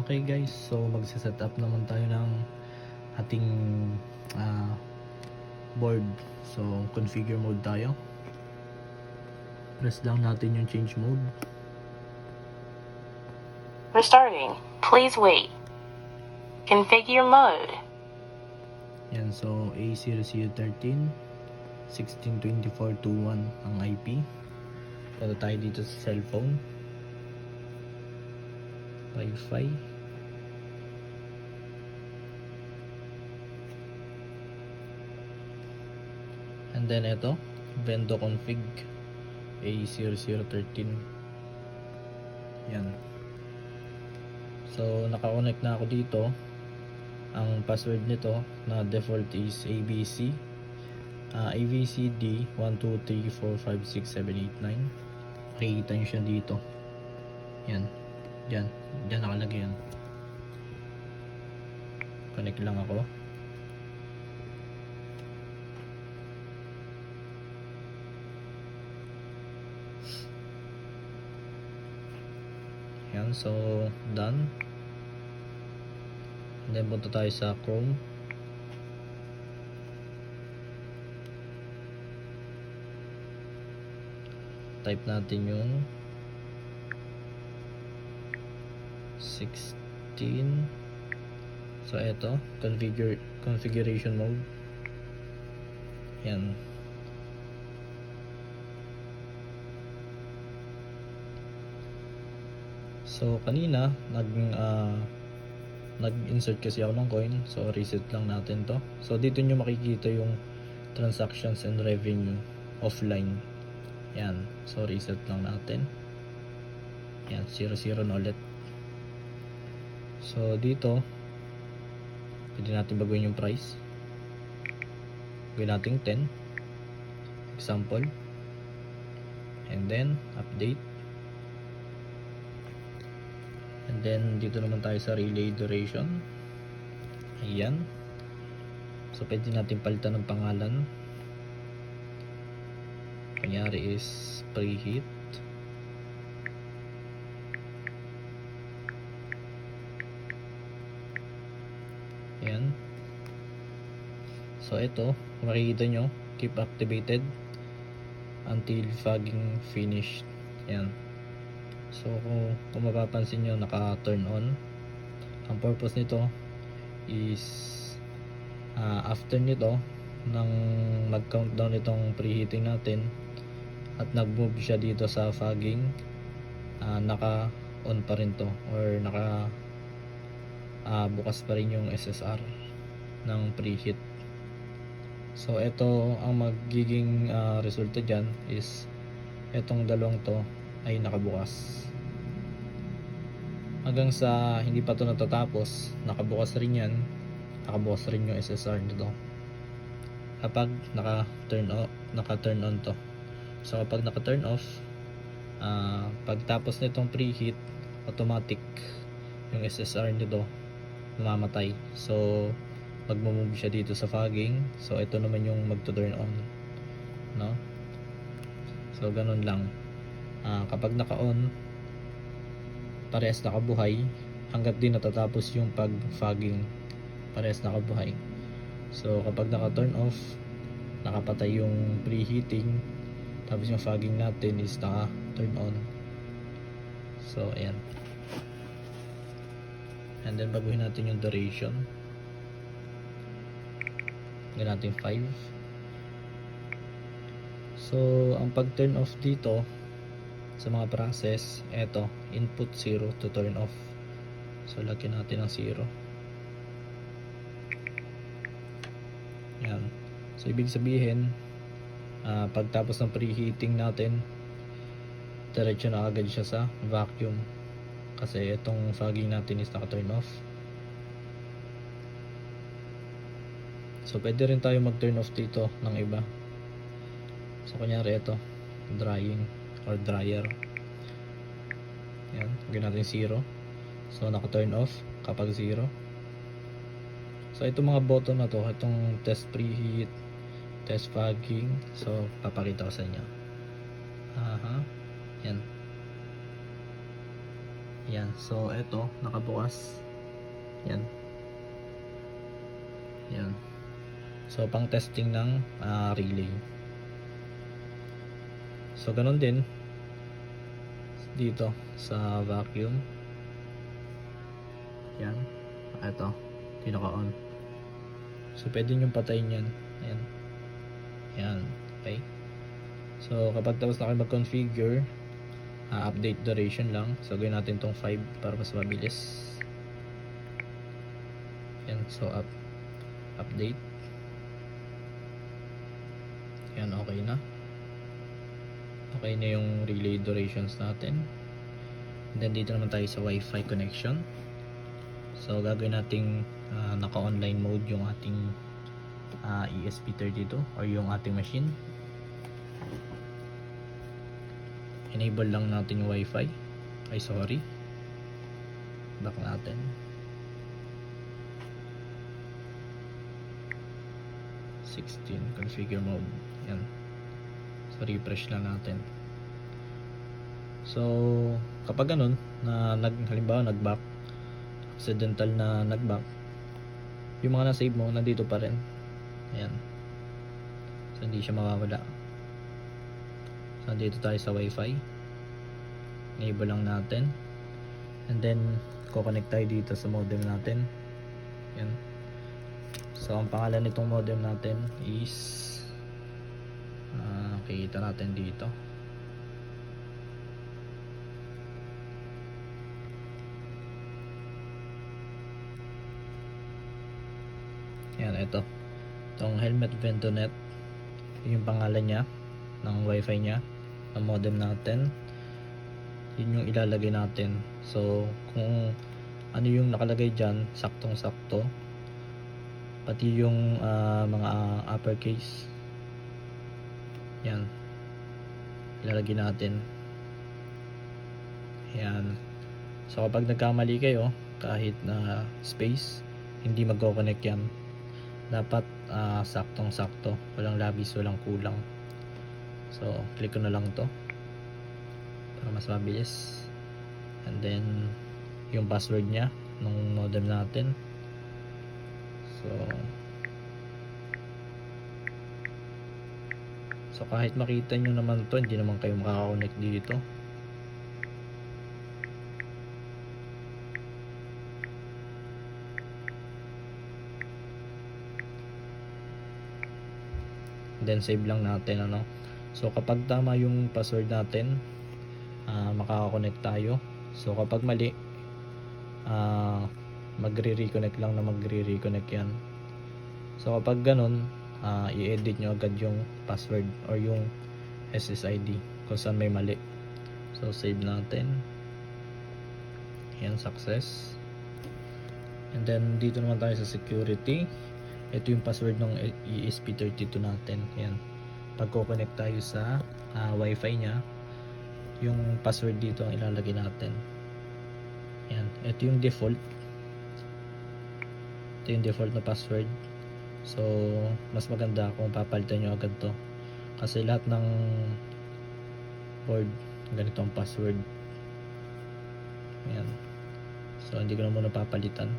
Okay guys, so magse-set up naman tayo ng ating board. So configure mode tayo. Press lang natin yung change mode. Restarting. Please wait. Configure mode. Yan, so A0013 162421 ang IP. Punta tayo dito sa cellphone. Wi-Fi. And then ito, Vendo config A0013. Yan. So naka-connect na ako dito. Ang password nito na default is ABC. ABCD 123456789. Makikita nyo siya dito. Yan. Diyan nakalagay yan. Connect lang ako. Yan, so done. And then punta tayo sa Chrome. Type natin yung 16. So ito, configuration mode. Yan. So kanina nag-insert kasi ako ng coin, so reset lang natin to. So dito nyo makikita yung transactions and revenue offline. Yan, so reset lang natin. Yan, 00 na ulit. So dito pwede natin baguhin yung price. Gawin natin 10 example, and then update. And then dito naman tayo sa relay duration. Ayan. So pwede natin palitan ng pangalan. Kunyari is preheat. Ayan. So ito, makikita nyo, keep activated until fogging finished. Ayan. So kung mapapansin nyo, naka-turn on. Ang purpose nito is after nito, nang mag-countdown itong preheating natin at nag-move siya dito sa fogging, naka-on pa rin to, or bukas pa rin yung SSR ng preheat. So ito ang magiging resulta dyan is etong dalawang to ay nakabukas. Hanggang sa hindi pa to natatapos, nakabukas rin yan. Nakabukas rin yung SSR nito kapag naka-turn on to. So kapag naka-turn off, pagtapos nitong preheat, automatic yung SSR nito mamamatay. So magmo-move siya dito sa fogging. So ito naman yung magto-turn on, no? So ganun lang. Kapag naka-on, parehas nakabuhay hanggat din natatapos yung pag-fogging, parehas nakabuhay. So kapag naka-turn off, nakapatay yung preheating, tapos yung fogging natin is naka-turn on. So ayan. And then baguhin natin yung duration. Gawin natin 5. So ang pag-turn off dito sa mga process, eto, input 0 to turn off. So lagyan natin ng 0. Yan. So ibig sabihin, pagtapos ng preheating natin, diretso na agad siya sa vacuum kasi itong fogging natin is naka-turn off. So pwede rin tayo mag-turn off dito ng iba. So kunyari ito, drying or dryer. Yan, gawin natin 0. So naka-turn off kapag 0. So itong mga button na to, itong test preheat, test fogging, so papakita ko sa inyo. Yan. Yan, so eto nakabukas. Yan. Yan. So pang testing ng relay. So ganun din dito sa vacuum. Yan. Eto, pinaka-on. So pwede nyo patayin yan. Ayan. Yan. Okay. So kapag tapos na kayo mag-configure, update duration lang. So gawin natin tong 5 para mas mabilis. Yan. So update. Yan, okay na. Okay na yung relay durations natin. And then dito naman tayo sa Wi-Fi connection. So gagawin nating naka-online mode yung ating ESP32 or yung ating machine. Enable lang natin yung Wi-Fi. Ay, sorry. Back natin. Configure mode. Yan. So refresh lang natin. So kapag ganun na halimbawa nag-back, accidental na nag-back, yung mga na-save mo nandito pa rin. Ayan. So hindi siya mawawala. So dito tayo sa Wi-Fi. Enable lang natin. And then ko-connect tayo dito sa modem natin. Ayan. So ang pangalan nitong modem natin is kita natin dito. Yan, ito. Itong Helmet Ventonet. Yung pangalan niya ng Wi-Fi niya, ng modem natin. Yun yung ilalagay natin. So kung ano yung nakalagay dyan, saktong-sakto. Pati yung mga uppercase. Yan. Ilalagay natin. Yan. So kapag nagkamali kayo, kahit na space, hindi magko-connect yan. Dapat saktong-sakto. Walang labis, walang kulang. So click ko na lang to para mas mabilis. And then yung password nya ng modem natin. So kahit makita nyo naman to, hindi naman kayo makaka-connect dito. Then save lang natin, ano. So kapag tama yung password natin, makaka-connect tayo. So kapag mali, magre-reconnect lang na magre-reconnect yan. So kapag ganun, i-edit nyo agad yung password or yung SSID kung saan may mali. So save natin. Yan, success. And then dito naman tayo sa security. Ito yung password ng ESP32 natin. Yan. Pag connect tayo sa Wi-Fi nya, yung password dito ang ilalagay natin. Yan. Ito yung default. Ito yung default na password. So mas maganda kung papalitan nyo agad to, kasi lahat ng board ganito ang password. Ayan. So hindi ko na muna papalitan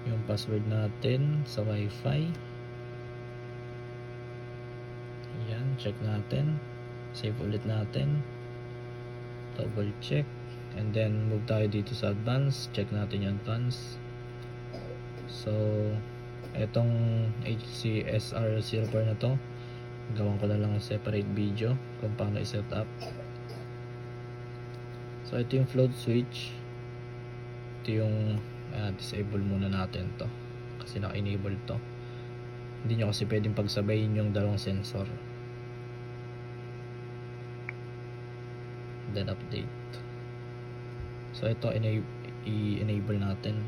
yung password natin sa Wi-Fi. Ayan, check natin, save ulit natin, double check, and then move tayo dito sa advanced. Check natin yung advanced. So etong HCSR04 na to, gawan ko na lang separate video kung paano i-set up. So ito yung float switch. Ito yung disable muna natin to kasi naka-enable to. Hindi nyo kasi pwedeng pagsabayin yung dalawang sensor. Then update. So ito i-enable natin.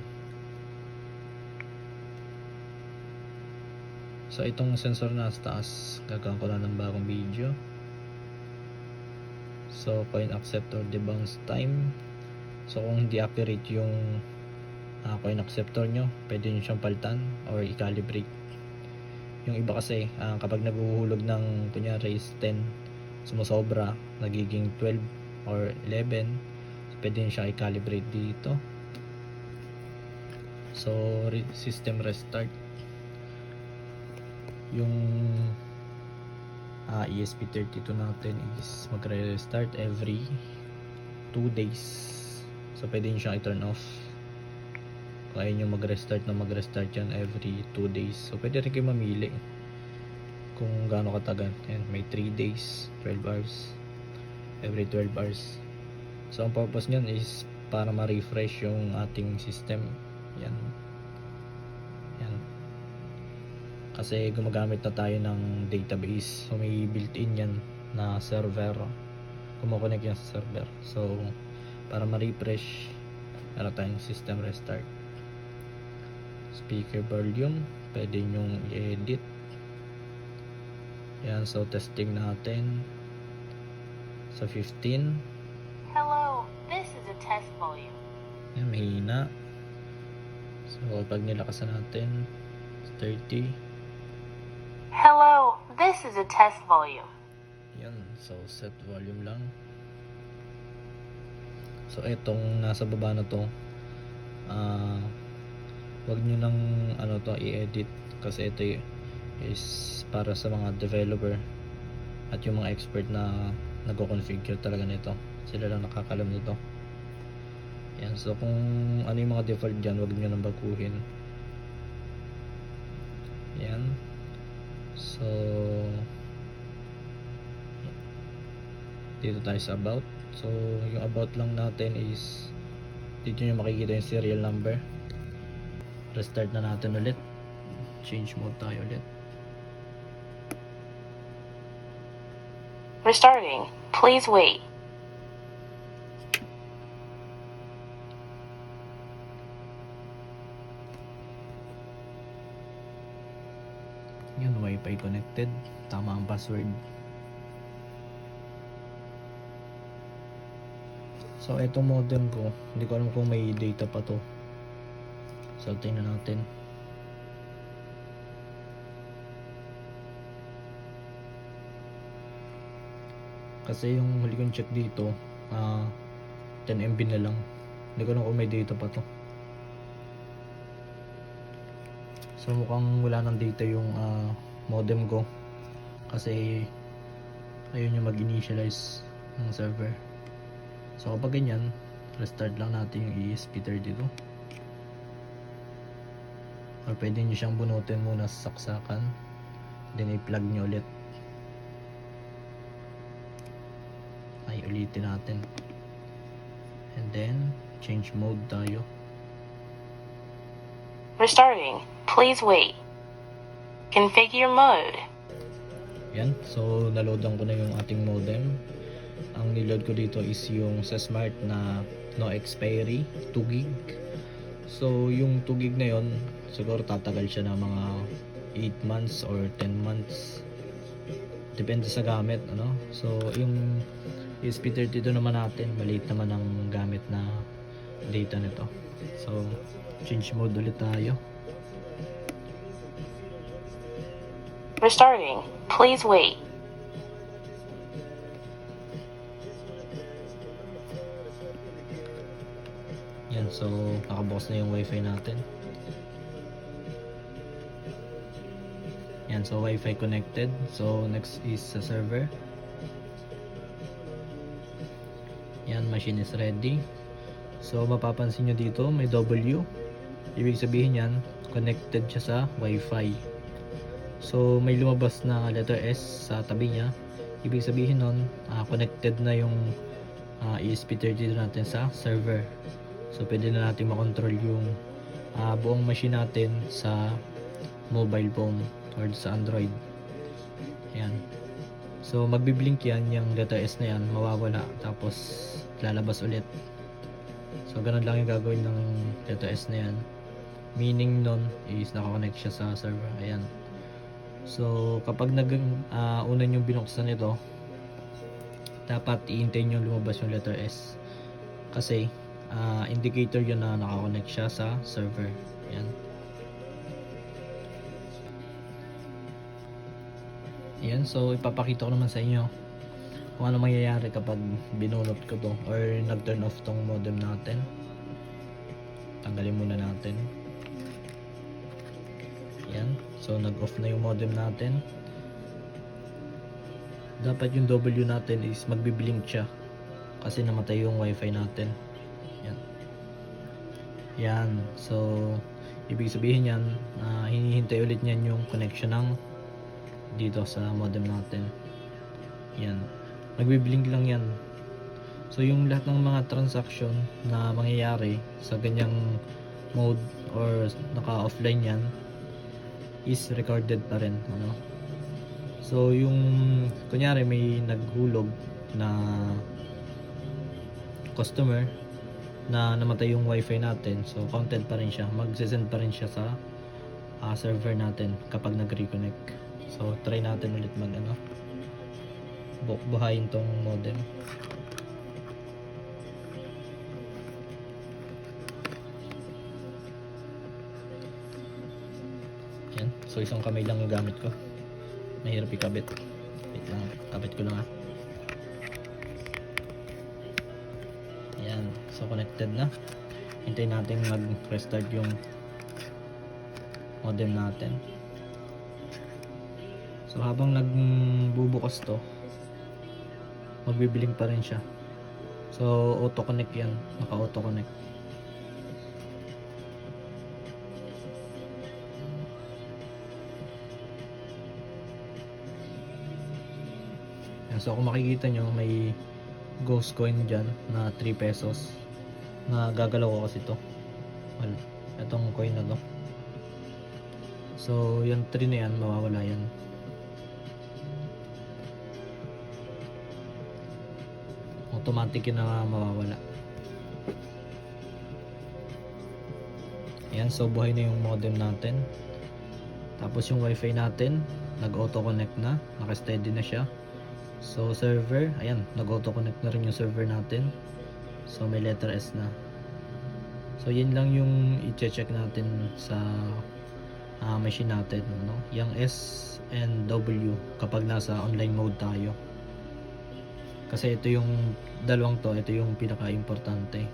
So itong sensor na sa taas, gagawin ko na ng bagong video. So coin acceptor debounce time. So kung hindi accurate yung coin acceptor nyo, pwede nyo siyang palitan or i-calibrate. Yung iba kasi kapag naguhulog ng kunyari is 10, sumusobra, nagiging 12 or 11. So pwede nyo siya i-calibrate dito. So system restart, yung ESP32 natin is magre-restart every 2 days. So pwede nyo siyang i-turn off kung ayaw nyo mag-restart yan every 2 days. So pwede rin kayo mamili kung gaano katagal. Yan, may 3 days, 12 hours, every 12 hours. So ang purpose nyan is para ma-refresh yung ating system. Yan. Kasi gumagamit na tayo ng database. So may built-in yan na server. Kumukonek yan sa server. So para ma-refresh, meron tayong system restart. Speaker volume, pwede nyong i-edit. Yan, so testing natin sa 15. Hello, this is a test volume. Yan, mahina. So pag nilakasan natin, 30. Hello, this is a test volume. Yan, so set volume lang. So etong nasa baba na to, wag nyo nang i-edit, kasi ito is para sa mga developer at yung mga expert na nagko-configure talaga nito. Sila lang nakakalam nito. Yan, so kung ano yung mga default dyan, wag nyo nang baguhin. Yan, so dito tayo sa about. So yung about lang natin is dito nyo makikita yung serial number. Restart na natin ulit, change mode tayo ulit. Restarting. Please wait. Yun, wifi connected, tama ang password. So etong modem ko, hindi ko alam kung may data pa to. So tingnan natin. Kasi yung huli kong check dito, 10 MB na lang. Hindi ko alam kung may data pa to. So mukhang wala ng data yung modem ko, kasi ayun yung mag-initialize ng server. So kapag ganyan, restart lang natin yung ESP32, or pwede nyo siyang bunutin muna sa saksakan, then i-plug nyo ulit. Ay, ulitin natin, and then change mode tayo. Restarting. Please wait. Configure mode. Yan, so naloadan ko na yung ating modem. Ang niload ko dito is yung sa Smart na no expiry, 2 gig. So yung 2 gig na yon, siguro tatagal siya ng mga 8 months or 10 months, depende sa gamit, ano. So yung ESP32 naman natin, maliit naman ang gamit na data nito. So change mode ulit tayo. Restarting. Please wait. Yan, so nakabukas na yung wifi natin. Yan, so wifi connected. So next is sa server. Yan, machine is ready. So mapapansin nyo dito may W, ibig sabihin yan connected siya sa wifi. So may lumabas na letter S sa tabi niya, ibig sabihin nun connected na yung ESP32 natin sa server. So pwede na natin makontrol yung buong machine natin sa mobile phone or sa Android. Ayan. So magbiblink yan, yung letter S na yan mawawala, tapos lalabas ulit. So ganun lang yung gagawin ng letter S na yan, meaning nun is nakakonect siya sa server. Ayan. So kapag una yung binuksan nito, dapat iintayin yung lumabas yung letter S, kasi indicator yun na nakakonect siya sa server. Ayan. Ayan, so ipapakita ko naman sa inyo kung ano mangyayari kapag binunot ko to or nag-turn off tong modem natin. Tanggalin muna natin. Yan. So nag-off na yung modem natin. Dapat yung W natin is magbiblink siya kasi namatay yung wifi natin. Yan. Yan. So ibig sabihin yan, hinihintay ulit niyan yung connection ng dito sa modem natin. Yan. Magbiblink lang yan. So yung lahat ng mga transaction na mangyayari sa ganyang mode or naka-offline yan is recorded pa rin, ano. So yung kunyari may naghulog na customer na namatay yung wifi natin, so counted pa rin siya, magsisend pa rin siya sa server natin kapag nag-reconnect. So try natin ulit mag buhayin tong modem. Yan. So isang kamay lang yung gamit ko, mahirap ikabit. Wait lang, kabit ko lang Yan. So connected na. Hintayin natin mag-restart yung modem natin. So habang nagbubukas to, magbiblink pa rin siya. So auto connect yan, naka auto connect. Yan. So kung makikita nyo, may ghost coin dyan na 3 pesos na gagalaw ko kasi to. Well, itong coin na to. So yung 3 na yan, mawawala yan. Automatic yun na mawawala. Ayan, so buhay na yung modem natin. Tapos yung wifi natin nag auto connect na, naka steady na siya. So server, ayan, nag auto connect na rin yung server natin. So may letter S na. So yun lang yung i-check natin sa machine natin, no? Yung S and W kapag nasa online mode tayo. Kasi ito yung dalawang to, ito yung pinaka-importante.